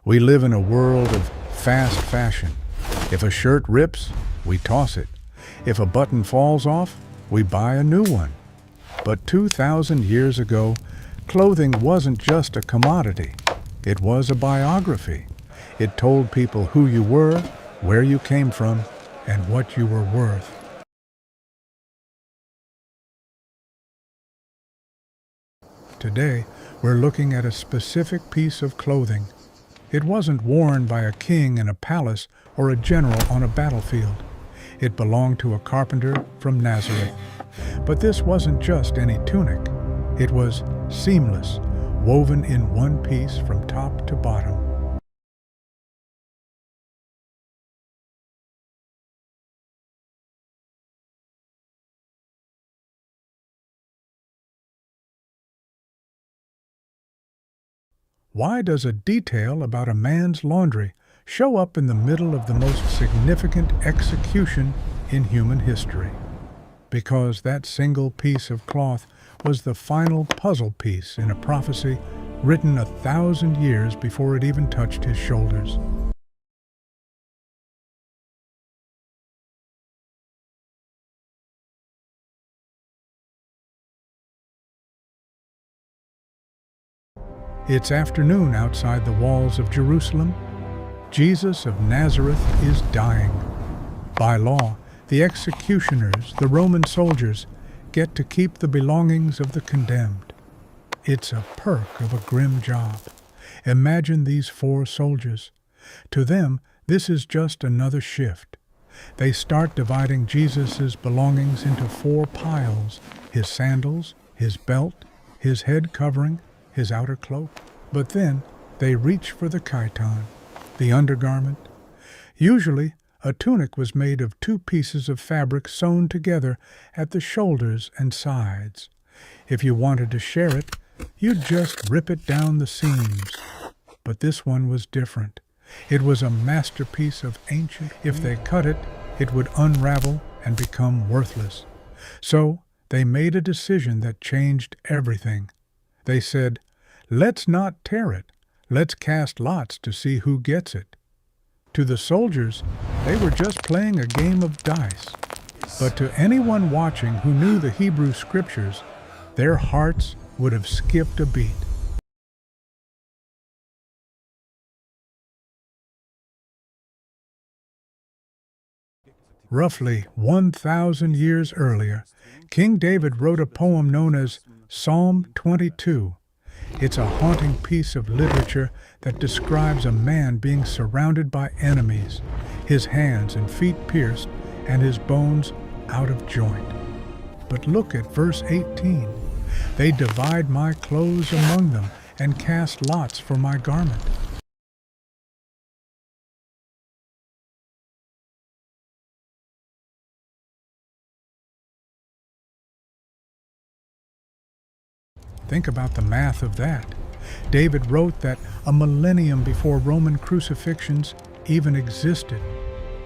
We live in a world of fast fashion. If a shirt rips, we toss it. If a button falls off, we buy a new one. But 2,000 years ago, clothing wasn't just a commodity. It was a biography. It told people who you were, where you came from, and what you were worth. Today, we're looking at a specific piece of clothing. It wasn't worn by a king in a palace or a general on a battlefield. It belonged to a carpenter from Nazareth. But this wasn't just any tunic. It was seamless, woven in one piece from top to bottom. Why does a detail about a man's laundry show up in the middle of the most significant execution in human history? Because that single piece of cloth was the final puzzle piece in a prophecy written 1,000 years before it even touched his shoulders. It's afternoon outside the walls of Jerusalem. Jesus of Nazareth is dying. By law, the executioners, the Roman soldiers, get to keep the belongings of the condemned. It's a perk of a grim job. Imagine these 4 soldiers. To them, this is just another shift. They start dividing Jesus' belongings into 4 piles: his sandals, his belt, his head covering, his outer cloak. But then they reach for the chiton, the undergarment. Usually, a tunic was made of 2 pieces of fabric sewn together at the shoulders and sides. If you wanted to share it, you'd just rip it down the seams. But this one was different. It was a masterpiece of ancient. If they cut it, it would unravel and become worthless. So they made a decision that changed everything. They said, "Let's not tear it. Let's cast lots to see who gets it." To the soldiers, they were just playing a game of dice. But to anyone watching who knew the Hebrew scriptures, their hearts would have skipped a beat. Roughly 1,000 years earlier, King David wrote a poem known as Psalm 22. It's a haunting piece of literature that describes a man being surrounded by enemies, his hands and feet pierced, and his bones out of joint. But look at verse 18. "They divide my clothes among them and cast lots for my garment." Think about the math of that. David wrote that a millennium before Roman crucifixions even existed.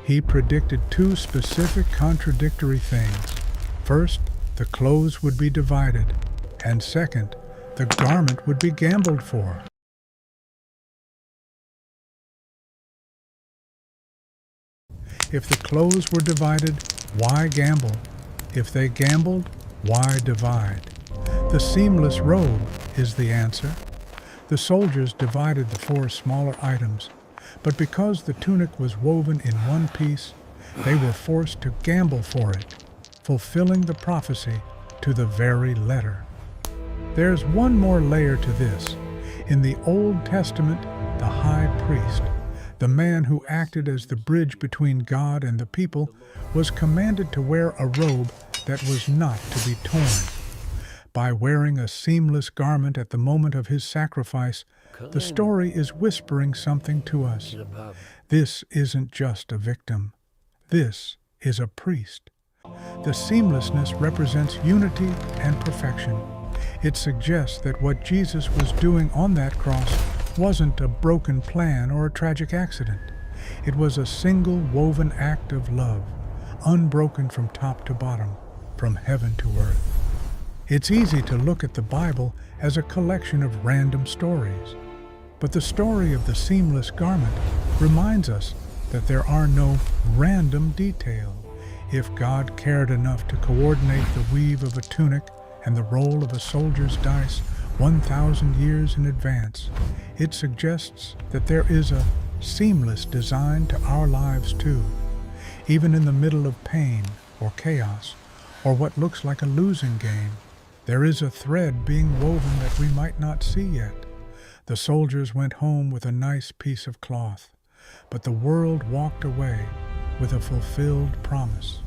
He predicted 2 specific contradictory things. First, the clothes would be divided, and second, the garment would be gambled for. If the clothes were divided, why gamble? If they gambled, why divide? The seamless robe is the answer. The soldiers divided the 4 smaller items, but because the tunic was woven in one piece, they were forced to gamble for it, fulfilling the prophecy to the very letter. There's one more layer to this. In the Old Testament, the high priest, the man who acted as the bridge between God and the people, was commanded to wear a robe that was not to be torn. By wearing a seamless garment at the moment of his sacrifice, the story is whispering something to us. This isn't just a victim. This is a priest. The seamlessness represents unity and perfection. It suggests that what Jesus was doing on that cross wasn't a broken plan or a tragic accident. It was a single woven act of love, unbroken from top to bottom, from heaven to earth. It's easy to look at the Bible as a collection of random stories. But the story of the seamless garment reminds us that there are no random details. If God cared enough to coordinate the weave of a tunic and the roll of a soldier's dice 1,000 years in advance, it suggests that there is a seamless design to our lives too. Even in the middle of pain or chaos, or what looks like a losing game, there is a thread being woven that we might not see yet. The soldiers went home with a nice piece of cloth, but the world walked away with a fulfilled promise.